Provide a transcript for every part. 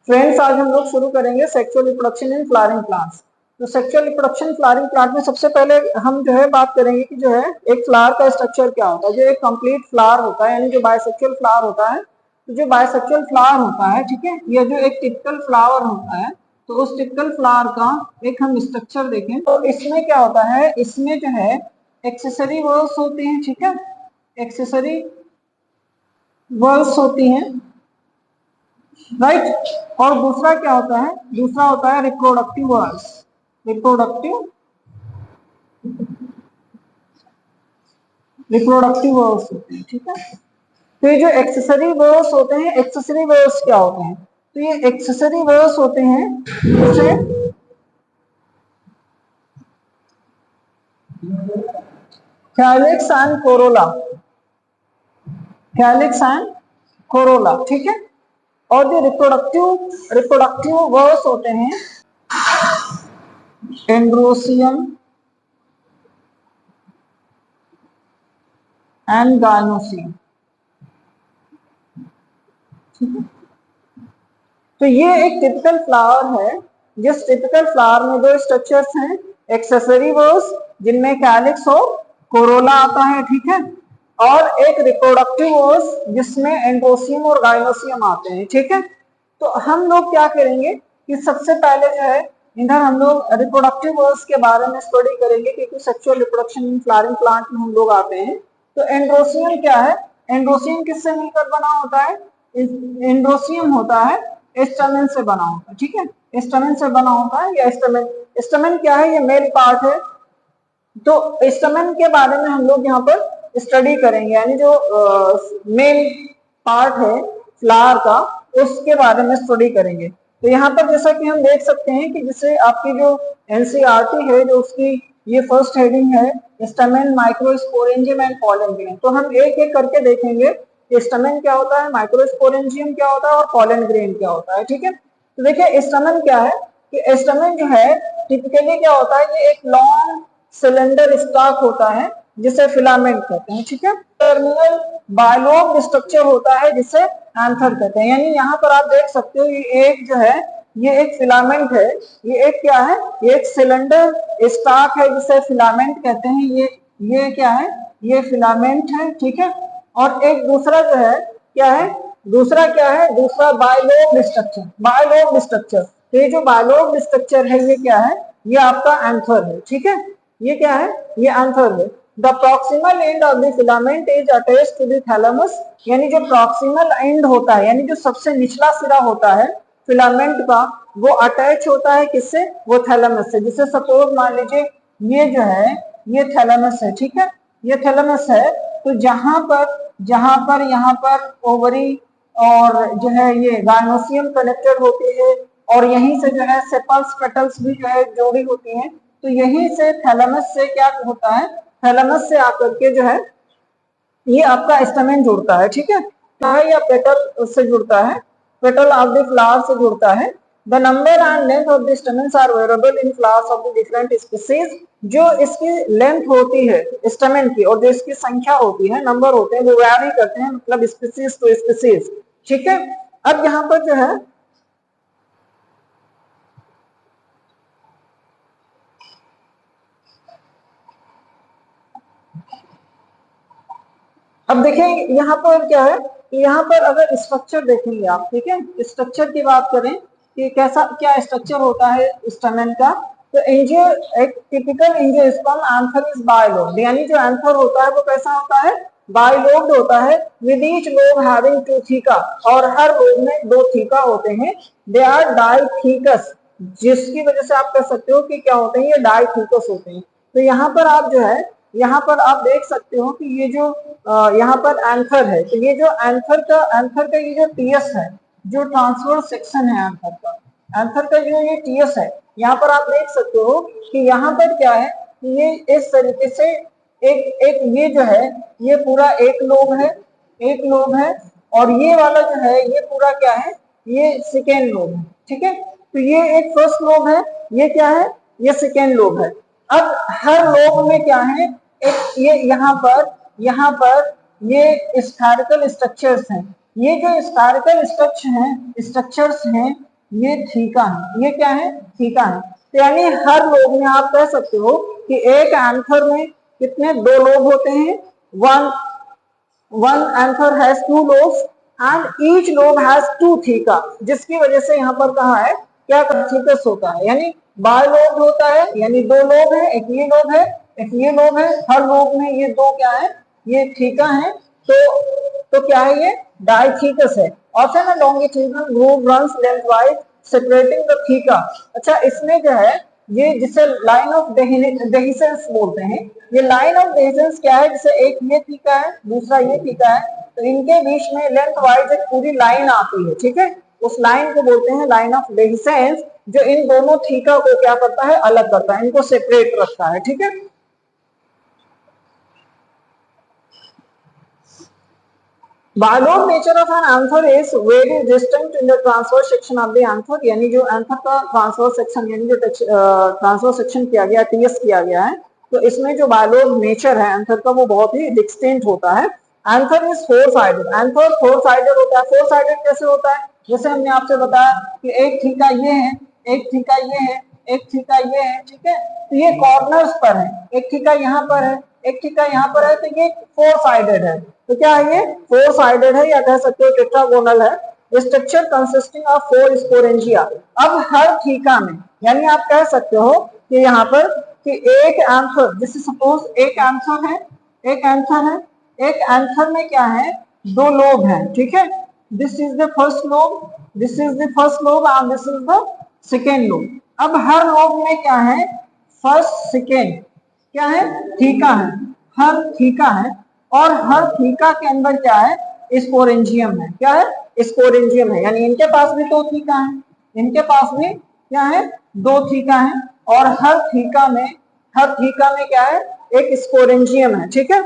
Friends आज हम लोग शुरू करेंगे sexual reproduction in flowering plants. तो सेक्सुअल रिप्रोडक्शन फ्लावरिंग प्लांट में सबसे पहले हम जो है बात करेंगे कि जो है एक फ्लावर का स्ट्रक्चर क्या होता है। जो एक कंप्लीट फ्लावर होता है यानी जो बायसेक्सुअल फ्लावर होता है, तो जो बायसेक्सुअल फ्लावर होता है, ठीक है, यह जो एक टिपिकल फ्लावर होता है, तो उस टिपिकल फ्लावर का एक हम स्ट्रक्चर देखें तो इसमें क्या होता है, इसमें जो है एक्सेसरी वर्ल्स होती हैं, ठीक है, एक्सेसरी वर्ल्स होती हैं, राइट। और दूसरा क्या होता है, दूसरा होता है रिप्रोडक्टिव वर्ल्स, रिप्रोडक्टिव वर्ल्स होते हैं, ठीक है। तो ये जो एक्सेसरी वर्ल्स होते हैं, एक्सेसरी वर्ल्स क्या होते हैं, तो ये एक्सेसरी वर्ल्स होते हैं जैसे calyx and Corolla, calyx and Corolla, ठीक है। और जो रिप्रोडक्टिव वर्ल्स होते हैं एंड्रोसियम एंड गायनोसियम, ठीक है। तो ये एक टिपिकल फ्लावर है, जिस टिपिकल फ्लावर में दो स्ट्रक्चर्स हैं, एक्सेसरी वर्स जिनमें कैलिक्स और कोरोला आता है, ठीक है, और एक रिप्रोडक्टिव वर्स जिसमें एंड्रोसियम और गायनोसियम आते हैं, ठीक है। तो हम लोग क्या करेंगे कि सबसे पहले जो है इधर हम लोग रिप्रोडक्टिव वर्स के बारे में स्टडी करेंगे, क्योंकि sexual reproduction in flowering plant में हम लोग आते हैं। तो एंड्रोसियम क्या है, एंड्रोसियम किससे मिलकर बना होता है, एंड्रोसियम होता है स्टैमेन से बना होता है, ठीक है, स्टैमेन से बना होता है। या स्टैमेन क्या है, ये मेल पार्ट है। तो स्टैमेन के बारे में हम लोग यहाँ पर स्टडी करेंगे, यानी जो मेल पार्ट है फ्लावर का, उसके बारे में स्टडी करेंगे। तो यहाँ पर जैसा कि हम देख सकते हैं कि जैसे आपकी जो एनसीईआरटी है, जो उसकी ये फर्स्ट हेडिंग है stamen, microsporangium and pollen grain. तो हम एक एक करके देखेंगे स्टैमेन क्या होता है, माइक्रोस्पोरेंजियम क्या होता है और पॉलन ग्रेन क्या होता है, ठीक है। तो देखिए स्टैमेन क्या है कि स्टैमेन जो है टिपिकली क्या होता है, ये एक लॉन्ग सिलेंडर स्टॉक होता है जिसे फिलामेंट कहते हैं, ठीक है। टर्मिनल बायलोब स्ट्रक्चर होता है जिसे एंथर कहते हैं। यानी यहाँ पर आप देख सकते हो ये एक जो है ये एक फिलामेंट है, ये एक क्या है, ये एक सिलेंडर स्टॉक है जिसे फिलामेंट कहते हैं। ये क्या है, ये फिलामेंट है, ठीक है। और एक दूसरा जो है क्या है, दूसरा क्या है, दूसरा बायलोब स्ट्रक्चर, बायलोब स्ट्रक्चर। तो ये जो बायलोब स्ट्रक्चर है ये क्या है, ये आपका एंथर है, ठीक है। ये क्या है, ये एंथर है। The proximal end of the filament is attached to the thalamus, यानी जो प्रॉक्सिमल एंड होता है, यानी जो सबसे निचला सिरा होता है फिलामेंट का, वो अटैच होता है किससे, वो थैलेमस से। जिसे सपोज मान लीजिए ये जो है ये थैलेमस है, ठीक है, ये थैलेमस है। तो जहां पर यहाँ पर ओवरी और जो है ये गायनोसियम कनेक्टेड होती है, और यहीं से जो है सेपल्स पेटल्स भी जो है जोड़ी होती हैं। तो यहीं से थैलेमस से क्या होता है, थैलेमस से आकर के जो है ये आपका स्टैमेन जुड़ता है, ठीक है। या पेटल से जुड़ता है, पेटल ऑफ द फ्लावर से जुड़ता है। The number and length of the stamens are variable in flowers of the different species. जो इसकी लेंथ होती है स्टेमेन की और जो इसकी संख्या होती है, नंबर होते हैं, वो वैरी करते हैं, मतलब स्पीसीज टू स्पीसीज, ठीक है। अब यहाँ पर जो है अब देखें यहाँ पर क्या है, यहाँ पर अगर स्ट्रक्चर देखेंगे आप, ठीक है, स्ट्रक्चर की बात करें कि कैसा क्या स्ट्रक्चर होता है स्टैमेन का। तो एंजियो, एक typical angiosperm anther is bilobed, यानी जो एंथर होता है वो कैसा होता है, बाइलोब्ड होता है, with each lobe having two theca, और हर लोब में दो थीका होते हैं। दे आर डाइथीकस, जिसकी वजह से आप कह सकते हो कि क्या होते हैं, ये डाइथीकस होते हैं। तो यहाँ पर आप जो है, यहाँ पर आप देख सकते हो कि ये जो यहाँ पर एंथर है, तो ये जो एंथर का ये जो टीएस है, जो ट्रांसवर्स सेक्शन है एंथर का जो ये टीएस है, यहाँ पर आप देख सकते हो कि यहाँ पर क्या है, ये इस तरीके से एक एक ये जो है ये पूरा एक लोब है, और ये वाला जो है ये पूरा क्या है, ये सेकेंड लोब है, ठीक है। तो ये एक फर्स्ट लोब है, ये क्या है, ये सेकेंड लोब है। अब हर लोब में क्या है, एक ये यहाँ पर ये स्फेरिकल स्ट्रक्चर्स हैं। ये जो स्फेरिकल स्ट्रक्चर्स हैं ये थीका है, ये क्या है, थीका है। तो यानी हर लोब में आप कह सकते हो कि एक एंथर में कितने, 2 लोब होते हैं, one anther has 2 lobes and each lobe has 2 theca, जिसकी वजह से यहाँ पर कहा है क्या थीकस होता है, यानी बायलोब होता है, यानी 2 लोब है, एक ये लोब है, एक ये लोब है, हर लोब में ये 2 क्या है, ये थीका है। तो क्या है, ये डाइथीकस है। Often a longitudinal groove runs lengthwise separating the theca. अच्छा, इसमें जो है ये जिसे लाइन ऑफ डेहिसेंस बोलते हैं, ये लाइन ऑफ डेहिसेंस क्या है, जैसे एक ये थीका है, दूसरा ये थीका है, तो इनके बीच में लेंथ वाइज एक पूरी लाइन आती है, ठीक है, उस लाइन को बोलते हैं लाइन ऑफ डेहिसेंस, जो इन दोनों थीका को क्या करता है, अलग करता है, इनको सेपरेट रखता है, ठीक है। Bilobed nature of an anther is very distinct in the transverse section of the anther, यानी जो एंथर का ट्रांसवर्स सेक्शन, यानी जो ट्रांसवर्स सेक्शन किया गया, टीएस किया गया है, तो इसमें जो बायलोब नेचर है एंथर का वो बहुत ही डिस्टिंक्ट होता है। Anther is 4 sided, anther 4 sided होता है। 4 साइडेड कैसे होता है, जैसे हमने आपसे बताया कि एक थीका ये है, एक थीका ये है, एक थीका ये है, ठीक है, तो ये कॉर्नर्स पर है, एक थीका यहाँ पर है, एक थीका यहाँ पर है, तो ये 4 साइडेड है। तो क्या है, ये 4 साइडेड है, या कह सकते हो टेट्रागोनल है। Structure consisting of 4 sporangia. अब हर थीका में, यानी आप कह सकते हो कि यहाँ पर कि एक एंथर, जैसे सपोज एक एंथर है, एक एंथर है, एक एंथर में क्या है, 2 लोब है, ठीक है, this is the first lobe, this is the first lobe and this is the second lobe. अब हर लोब में क्या है, फर्स्ट सेकेंड क्या है, थीका है, हर थीका है, और हर थीका के अंदर क्या है, स्पोरेंजियम है, क्या है, स्पोरेंजियम है, यानी इनके पास भी 2 थीका है, इनके पास भी क्या है, 2 थीका है, और हर थीका में क्या है, एक स्पोरेंजियम है, ठीक है।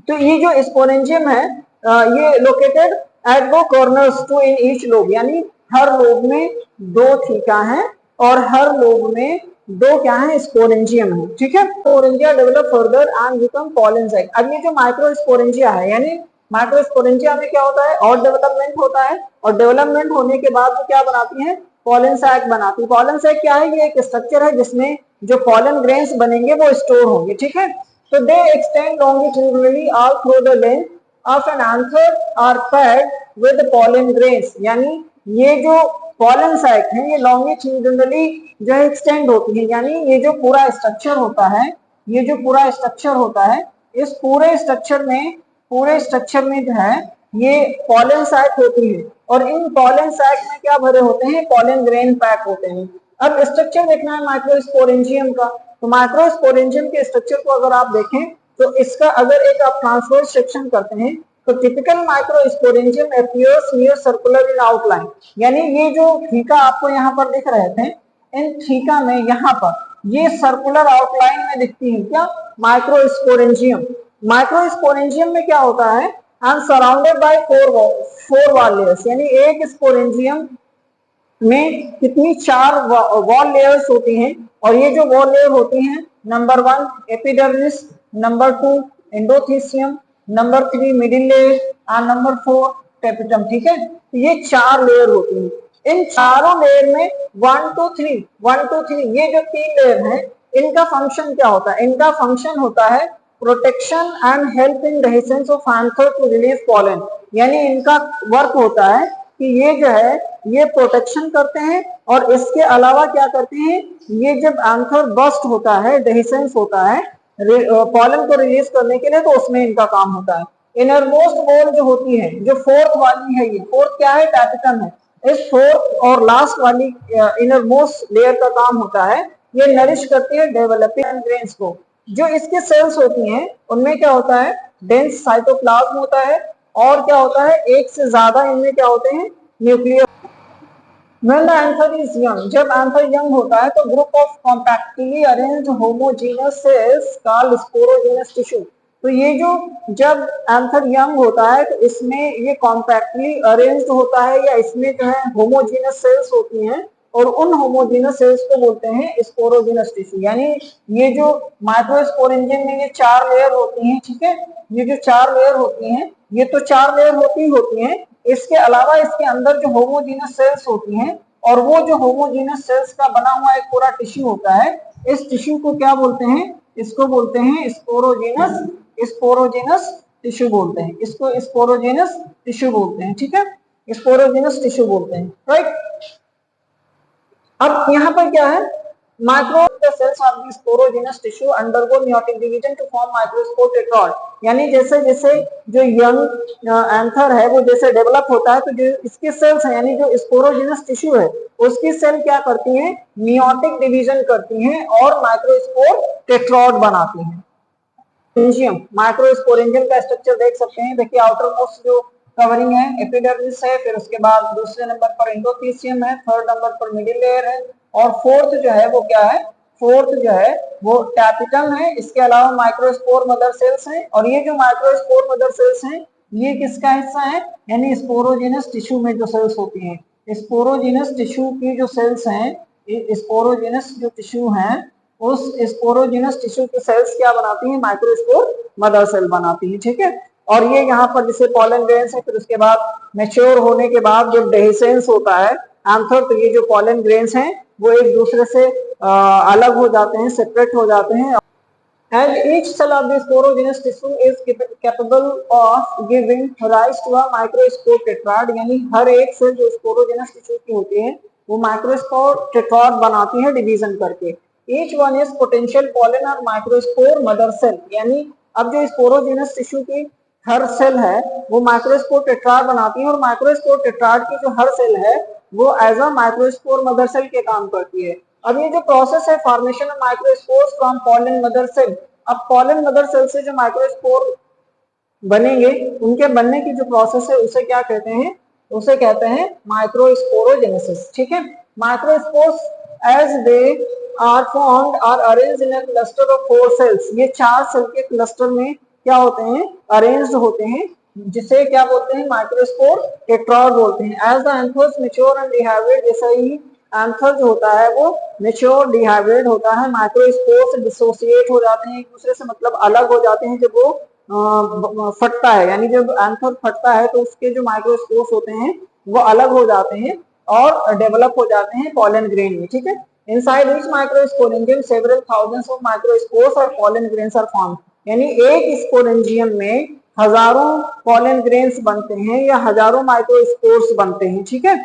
तो ये जो स्पोरेंजियम है ये लोकेटेड एट दो corners two in each lobe, यानी हर लोब में 2 थीका है और हर लोब में 2 क्या है, स्पोरेंजियम है, ठीक है। Sporangia develop further and become pollen sac. अब ये जो माइक्रो स्पोरेंजिया है, यानी माइक्रो स्पोरेंजिया में क्या होता है, और डेवलपमेंट होता है, और डेवलपमेंट होने के बाद वो क्या बनाती है, पॉलन सैक बनाती है। पॉलन सैक क्या है, ये एक स्ट्रक्चर है जिसमें जो पॉलन ग्रेन्स बनेंगे वो स्टोर होंगे, ठीक है। So they extend longitudinally all through the length of an anther are packed with pollen grains, यानी ये जो pollen sac है ये longitudinally जो है extend होती है, यानी ये जो पूरा स्ट्रक्चर होता है, ये जो पूरा स्ट्रक्चर होता है, इस पूरे स्ट्रक्चर में जो है ये pollen sac होती है, और इन pollen sac में क्या भरे होते हैं, pollen grain पैक होते हैं। अब स्ट्रक्चर देखना है माइक्रोस्पोरेंजियम का, तो माइक्रोस्पोरेंजियम के स्ट्रक्चर को अगर आप देखें तो इसका अगर एक आप ट्रांसवर्स सेक्शन करते हैं तो typical microsporangium appears near circular in outline, यानी ये जो थीका आपको यहाँ पर दिख रहे थे, इन थीका में यहाँ पर ये सर्कुलर आउटलाइन में दिखती है क्या, माइक्रोस्पोरेंजियम। माइक्रोस्पोरेंजियम में क्या होता है, and surrounded by 4 wall layers, यानी एक स्पोरेंजियम में कितनी 4 वॉल लेयर्स होती हैं, और ये जो वॉल लेयर होती हैं, number 1 epidermis, number 2 endothecium, number 3 middle layer और नंबर 4 टेपिटम, ठीक है। तो ये 4 लेयर होती हैं। इन चारों लेयर में 1 2 3 ये जो 3 लेयर हैं, इनका फंक्शन क्या होता है, इनका फंक्शन होता है protection and help in dehiscence of anther to release pollen, यानी इनका वर्क होता है कि ये जो है ये प्रोटेक्शन करते हैं, और इसके अलावा क्या करते हैं, ये जब एंथर बस्ट होता है, डेहिसेंस होता है पॉलन को रिलीज करने के लिए, तो उसमें इनका काम होता है। इनरमोस्ट वॉल जो होती है, जो 4th वाली है, ये 4th क्या है, टैपिटम है, इस 4th और लास्ट वाली इनरमोस्ट लेयर का काम होता है, ये नरिश करती है डेवलपिंग ग्रेन्स को। जो इसके सेल्स होती हैं उनमें क्या होता है, डेंस साइटोप्लाज्म होता है, और क्या होता है, एक से ज्यादा इनमें क्या होते हैं, nucleus. When the anther is young, जब एंथर यंग होता है तो group of compactly arranged homogeneous cells called sporogenous tissue. तो ये जो जब एंथर यंग होता है तो इसमें ये कॉम्पैक्टली अरेंज्ड होता है, या इसमें जो है होमोजेनस सेल्स होती हैं, और उन होमोजेनस सेल्स को बोलते हैं स्पोरोजेनस टिश्यू। यानी ये जो माइक्रोस्पोरेंजियम में ये 4 लेयर होती हैं, ठीक है, ये जो 4 लेयर होती हैं, ये तो 4 लेयर होती हैं, इसके अलावा इसके अंदर जो होमोजेनस सेल्स होती हैं और वो जो होमोजेनस सेल्स का बना हुआ एक पूरा टिश्यू होता है, इस टिश्यू को क्या बोलते हैं? इसको बोलते हैं स्पोरोजेनस, स्पोरोजेनस टिश्यू बोलते हैं, इसको स्पोरोजेनस टिश्यू बोलते हैं, ठीक है, स्पोरोजेनस टिश्यू बोलते हैं, राइट। अब यहाँ पर क्या है, micro cells of the sporogenous tissue undergo meiotic division to form microspore tetrad, यानी जैसे जैसे जो यंग एंथर है वो जैसे डेवलप होता है तो जो इसके सेल्स है यानी जो स्पोरोजेनस टिश्यू है उसकी सेल क्या करती हैं? मेयोटिक डिवीजन करती हैं और माइक्रोस्पोर टेट्रॉड बनाती हैं। माइक्रोस्पोरेंजियम का स्ट्रक्चर देख सकते हैं, देखिए आउटर मोस्ट जो कवरिंग है एपिडर्मिस है, फिर उसके बाद दूसरे नंबर पर एंडोथीसियम है, थर्ड नंबर पर मिडिल लेयर है, और फोर्थ जो है वो क्या है? फोर्थ जो है वो टैपिटम है। इसके अलावा माइक्रोस्पोर मदर सेल्स हैं, और ये जो माइक्रोस्पोर मदर सेल्स हैं ये किसका हिस्सा है? यानी स्पोरोजेनस टिश्यू में जो सेल्स होती हैं, स्पोरोजेनस टिश्यू की जो सेल्स हैं, स्पोरोजेनस जो टिश्यू हैं उस स्पोरोजेनस टिश्यू की सेल्स क्या बनाती हैं? माइक्रोस्पोर मदर सेल बनाती हैं, ठीक है। और ये यहाँ पर जैसे पॉलन ग्रेन्स है, फिर उसके बाद मैच्योर होने के बाद जब डेहिसेंस होता है एंथर, तो ये जो पॉलन ग्रेन्स हैं वो एक दूसरे से अलग हो जाते हैं, सेपरेट हो जाते हैं। And each cell of the sporogenous tissue is capable of giving rise to a microspore tetrad, यानी हर एक सेल जो स्पोरोजेनस टिश्यू की होती है वो माइक्रोस्पोर टेट्राड बनाती है डिवीजन करके। Each one is potential pollen और माइक्रोस्पोर मदर सेल, यानी अब जो स्पोरोजेनस टिश्यू की हर सेल है वो माइक्रोस्पोर टेट्राड बनाती है, और माइक्रोस्पोर टेट्राड की जो हर सेल है वो as a microspore mother cell के काम करती है। अब ये जो प्रोसेस है formation of microspores from pollen mother cell, अब पॉलन मदर सेल से जो माइक्रोस्पोर बनेंगे उनके बनने की जो प्रोसेस है उसे क्या कहते हैं? उसे कहते हैं माइक्रोस्पोरोजेनेसिस, ठीक है। Microspores as they are formed are arranged in a cluster of 4 cells, ये 4 सेल के क्लस्टर में क्या होते हैं? अरेंज्ड होते हैं, जिसे क्या बोलते हैं? माइक्रोस्पोर टेट्राड बोलते हैं। As the anthers mature and dihybrid, जैसा ही एंथर जो होता है वो मैच्योर डिहाइब्रिड होता है, माइक्रोस्पोर से डिसोसिएट हो जाते हैं एक दूसरे से, मतलब अलग हो जाते हैं जब वो फटता है, यानी जब एंथर फटता है तो उसके जो माइक्रोस्पोर्स होते हैं वो अलग हो जाते हैं और डेवलप हो जाते हैं पॉलन ग्रेन में, ठीक है। Inside each microsporangium several thousands of microspores और पॉलन ग्रेन्स आर फॉर्म्ड, यानी एक स्पोरेंजियम में हजारों पॉलन ग्रेन्स बनते हैं या हजारों माइक्रोस्पोर्स बनते हैं, ठीक है।